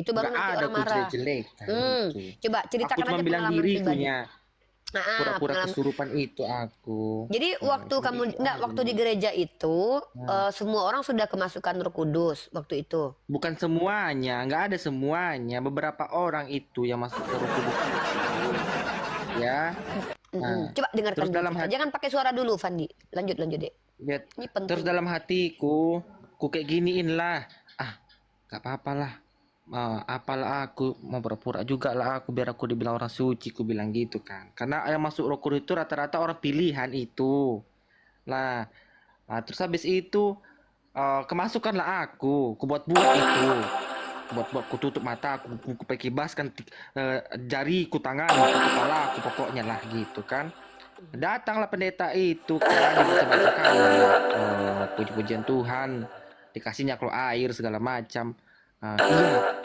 Itu baru Nggak nanti ada orang ku marah. jelek-jelekan Hmm, itu. coba Aku ceritakan cuma aja bilang pengalaman pribadi. dirikunya. Nah, Pura-pura pengalaman. kesurupan itu aku. Jadi Nah, waktu cuma kamu itu enggak aja. waktu di gereja itu Nah, semua orang sudah kemasukan Roh Kudus waktu itu. bukan semuanya, nggak ada semuanya. Beberapa orang itu yang masuk ke Roh Kudus itu, ya. Nah, Coba dengarkan terus dulu dalam cerita. hati, Jangan pakai suara dulu, Fandi. Lanjut, lanjut, Dek. ya, Ini terus penting. dalam hatiku, ku kayak giniin lah. Ah, gak apa-apa lah. Apalah aku mau pura-pura juga lah aku biar aku dibilang orang suci, ku bilang gitu kan. Karena yang masuk Roh Kudus itu rata-rata orang pilihan itu. Nah, terus habis itu kemasukanlah aku buat-buat itu. Buat-buat ku tutup mata, ku pakai kibaskan jariku, tanganku, kepala aku pokoknya lah gitu kan. Datanglah pendeta itu kan, dibaca-bacakan puji-pujian Tuhan, dikasihnya kalau air segala macam. Iya,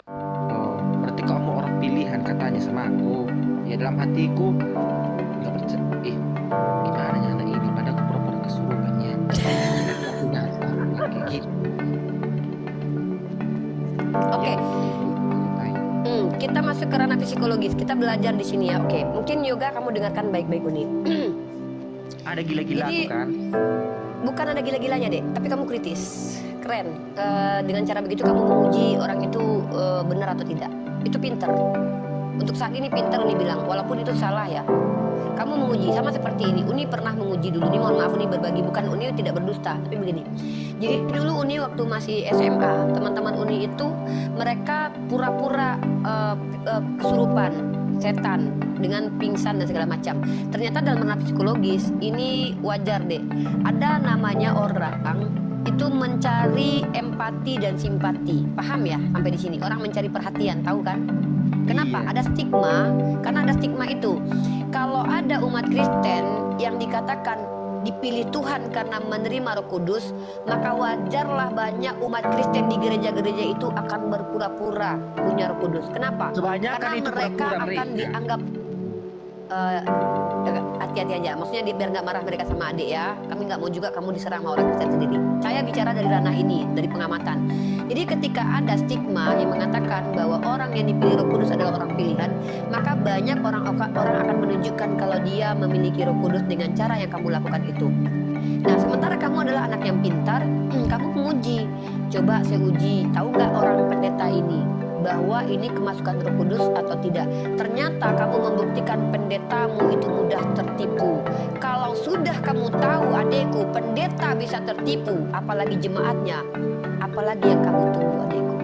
berarti kamu orang pilihan katanya sama aku. Ya dalam hatiku nggak percaya. Gimana ya anak ini? Pada aku pura-pura kesurupan ya. Aku nyata kayak gitu. Oke. Ya, Kita masuk ke ranah psikologis. Kita belajar di sini ya. Oke. Mungkin yoga kamu dengarkan baik-baik Uni. ada gila-gila Jadi tuh kan. bukan ada gila-gilanya, Dek, tapi kamu kritis. Keren. Dengan cara begitu kamu menguji orang itu benar atau tidak. Itu pinter. Untuk saat ini pinter Uni bilang, walaupun itu salah ya. Kamu menguji sama seperti ini. Uni pernah menguji dulu. Ini mohon maaf Uni berbagi, bukan Uni tidak berdusta, tapi begini. Jadi dulu Uni waktu masih SMA, teman-teman Uni itu mereka pura-pura kesurupan, setan dengan pingsan dan segala macam. Ternyata dalam ranah psikologis ini wajar deh. Ada namanya orang itu mencari empati dan simpati. Paham ya sampai di sini? Orang mencari perhatian, tahu kan? Kenapa? Iya. Ada stigma, karena ada stigma itu. Kalau ada umat Kristen yang dikatakan dipilih Tuhan karena menerima Roh Kudus, maka wajarlah banyak umat Kristen di gereja-gereja itu akan berpura-pura punya Roh Kudus. Kenapa? Kebanyakan Karena itu mereka pura-pura akan mereka. dianggap hati-hati aja. Maksudnya biar nggak marah mereka sama adik ya. Kami nggak mau juga kamu diserang sama orang Kristen sendiri. Saya bicara dari ranah ini, dari pengamatan. Jadi ketika ada stigma yang mengatakan bahwa orang yang dipilih Roh Kudus adalah orang pilihan, maka banyak orang akan menunjukkan kalau dia memiliki Roh Kudus dengan cara yang kamu lakukan itu. Nah, sementara kamu adalah anak yang pintar, kamu menguji. Coba saya uji, tahu nggak orang pendeta ini bahwa ini kemasukan Roh Kudus atau tidak? Ternyata kamu membuktikan pendetamu itu mudah tertipu. Kalau sudah kamu tahu adekku, pendeta bisa tertipu, apalagi jemaatnya, apalagi yang kamu tunggu adekku.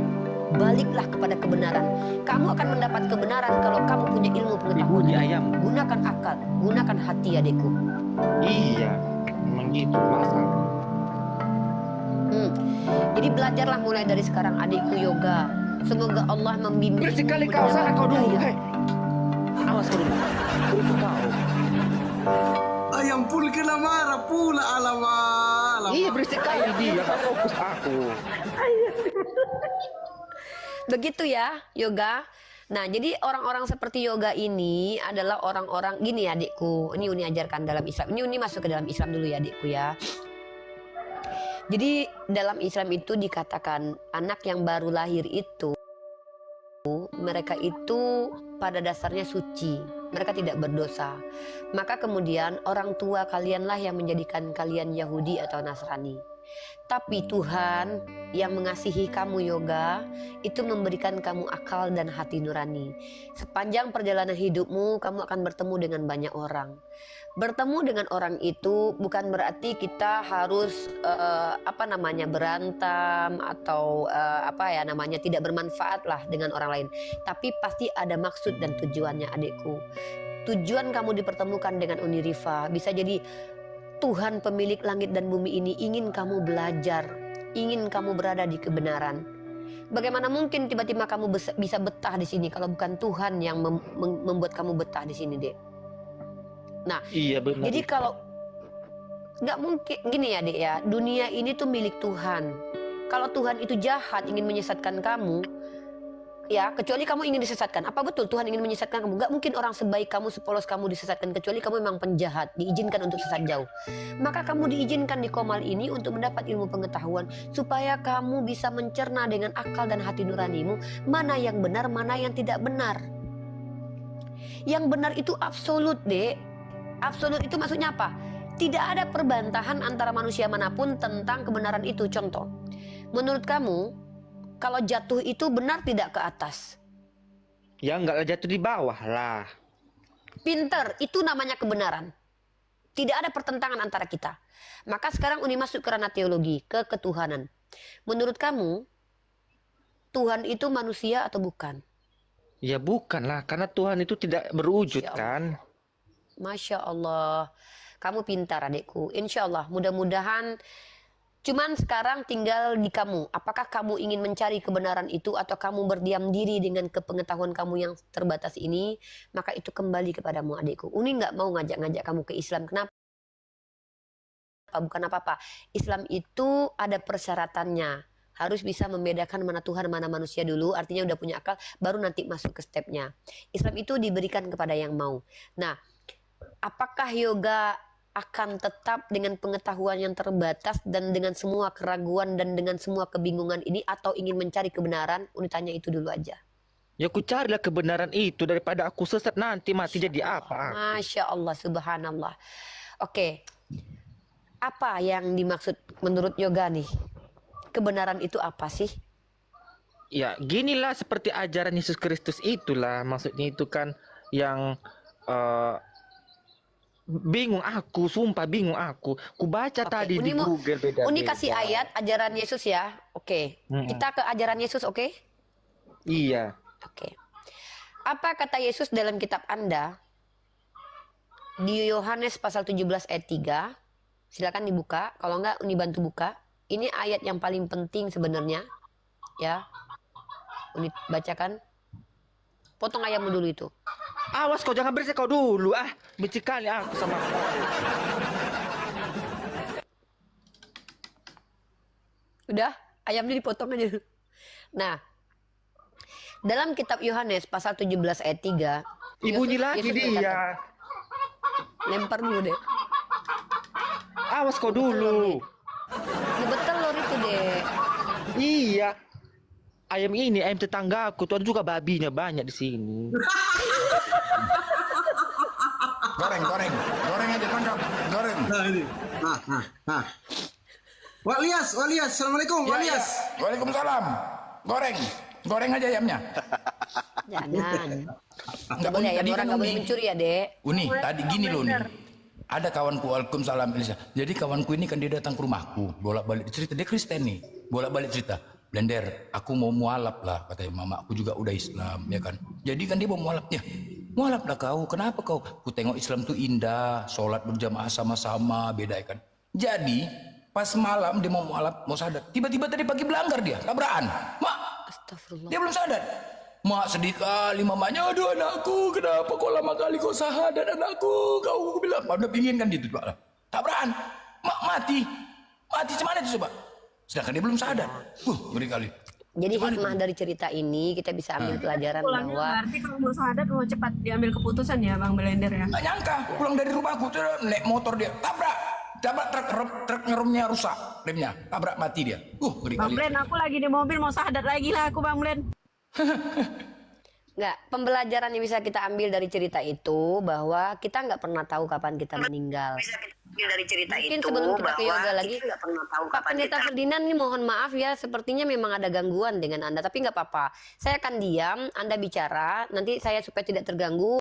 Baliklah kepada kebenaran. Kamu akan mendapat kebenaran kalau kamu punya ilmu pengetahuan. Bunyi ayam. Gunakan akal, gunakan hati adekku. Iya, memang gitu masa. Jadi belajarlah mulai dari sekarang adikku yoga. Semoga Allah membimbing. Bersih kali kau, sana kau dulu. Hei. Awas kau dulu. Bersih kau. Ayam pul kena marah pula, alamak. Iya, berisik kali dia, gak fokus aku. Begitu ya yoga. Nah, jadi orang-orang seperti yoga ini adalah orang-orang gini ya adikku. Ini Uni ajarkan dalam Islam. Ini Uni masuk ke dalam Islam dulu ya adikku ya. Jadi dalam Islam itu dikatakan anak yang baru lahir itu mereka itu pada dasarnya suci, mereka tidak berdosa. Maka kemudian orang tua kalianlah yang menjadikan kalian Yahudi atau Nasrani. Tapi Tuhan yang mengasihi kamu yoga itu memberikan kamu akal dan hati nurani. Sepanjang perjalanan hidupmu kamu akan bertemu dengan banyak orang. Bertemu dengan orang itu bukan berarti kita harus berantem atau tidak bermanfaat lah dengan orang lain. Tapi pasti ada maksud dan tujuannya adikku. Tujuan kamu dipertemukan dengan Uni Rifa bisa jadi Tuhan pemilik langit dan bumi ini ingin kamu belajar, ingin kamu berada di kebenaran. Bagaimana mungkin tiba-tiba kamu bisa betah di sini kalau bukan Tuhan yang membuat kamu betah di sini, Dek? Nah, iya benar. jadi kalau nggak mungkin gini ya, Dek ya, dunia ini tuh milik Tuhan. Kalau Tuhan itu jahat ingin menyesatkan kamu, ya, kecuali kamu ingin disesatkan. Apa betul Tuhan ingin menyesatkan kamu? Gak mungkin orang sebaik kamu, sepolos kamu disesatkan, kecuali kamu memang penjahat, diizinkan untuk sesat jauh. Maka kamu diizinkan di Qomal ini untuk mendapat ilmu pengetahuan, supaya kamu bisa mencerna dengan akal dan hati nuranimu, mana yang benar, mana yang tidak benar. Yang benar itu absolut, Dek. Absolut itu maksudnya apa? Tidak ada perbantahan antara manusia manapun tentang kebenaran itu. Contoh, menurut kamu, kalau jatuh itu benar tidak ke atas? Ya enggak jatuh di bawah lah. Pinter, itu namanya kebenaran. Tidak ada pertentangan antara kita. Maka sekarang Uni masuk ke ranah teologi, ke ketuhanan. Menurut kamu, Tuhan itu manusia atau bukan? Ya bukan lah, karena Tuhan itu tidak berwujud Masya Allah. kan. Masya Allah, kamu pintar adikku. Insya Allah, mudah-mudahan. Cuman sekarang tinggal di kamu. Apakah kamu ingin mencari kebenaran itu atau kamu berdiam diri dengan kepengetahuan kamu yang terbatas ini? Maka itu kembali kepadamu adikku. Uni nggak mau ngajak-ngajak kamu ke Islam. Kenapa? Bukan apa-apa. Islam itu ada persyaratannya. Harus bisa membedakan mana Tuhan, mana manusia dulu. Artinya udah punya akal, baru nanti masuk ke stepnya. Islam itu diberikan kepada yang mau. Nah, apakah yoga akan tetap dengan pengetahuan yang terbatas dan dengan semua keraguan dan dengan semua kebingungan ini, atau ingin mencari kebenaran? Uni tanya itu dulu aja. Ya aku carilah kebenaran itu daripada aku sesat nanti mati jadi apa. Masya Allah, subhanallah. Oke, apa yang dimaksud menurut yoga nih? Kebenaran itu apa sih? Ya ginilah seperti ajaran Yesus Kristus itulah. Maksudnya itu kan yang bingung aku, sumpah bingung aku. Ku baca tadi Uni di mau- Google beda-beda. Uni kasih ayat ajaran Yesus ya. Oke. Kita ke ajaran Yesus, oke? Iya. Oke. Apa kata Yesus dalam kitab Anda? Di Yohanes pasal 17 ayat 3. Silakan dibuka. Kalau enggak Uni bantu buka. Ini ayat yang paling penting sebenarnya. Ya. Uni bacakan. Potong ayatmu dulu itu. Awas kau, jangan berisik kau dulu. Benci kali aku sama kau. Udah, ayamnya dipotong aja. Nah, dalam kitab Yohanes pasal 17 ayat 3. Bunyi lagi Yesus dia. berkata, lempar dulu deh. Awas kau dulu. Betelor itu deh. Iya. Ayam ini ayam tetangga aku. Tuh ada juga babinya banyak di sini. Goreng aja tangkap, goreng. Nah ini. Nah. Wak Lias. Assalamualaikum, Wak Lias. Waalaikumsalam. Goreng aja ayamnya. Jangan. Nggak Uni, boleh ayam tadi orang kan nggak boleh Uni. mencuri ya dek. Uni, tadi gini loh nih. Ada kawanku, Waalaikumsalam Elisa. Jadi kawanku ini kan dia datang ke rumahku, bolak-balik cerita, dia Kristen nih, bolak-balik cerita. Blender, aku mau mualaf lah, katanya mama aku juga udah Islam, ya kan. Jadi kan dia mau mualaf, ya mualaf lah kau, kenapa kau? Ku tengok Islam tuh indah, sholat berjamaah sama-sama, beda ya kan. Jadi pas malam dia mau mualaf, mau sadar, tiba-tiba tadi pagi belanggar dia, tabrakan. Mak, Astagfirullah. dia belum sadar. Mak sedih kali mamanya, aduh anakku, kenapa kau lama kali kau sahadat anakku? Kau bilang, udah pingin kan gitu Pak. Tabrakan, mak mati cuman itu coba. Sedangkan dia belum sadar. Ngeri kali. Jadi hikmah dari cerita ini kita bisa ambil pelajaran Pulangnya bahwa berarti kalau mau sahadat mau cepat diambil keputusan ya Bang Blender ya. Gak nyangka, pulang dari rumahku, tuh naik motor dia, tabrak truk ngeremnya rusak, remnya, tabrak mati dia. Ngeri Bang kali. Blen, aku lagi di mobil mau sahadat lagi lah aku Bang Blen. nggak, pembelajaran yang bisa kita ambil dari cerita itu bahwa kita nggak pernah tahu kapan kita meninggal. Dari cerita Mungkin itu sebelum kita ke bahwa yoga lagi, kita nggak pernah tahu Pak kapan Pendeta kita Ferdinand ini mohon maaf ya, sepertinya memang ada gangguan dengan Anda, tapi nggak apa-apa. Saya akan diam, Anda bicara, nanti saya supaya tidak terganggu.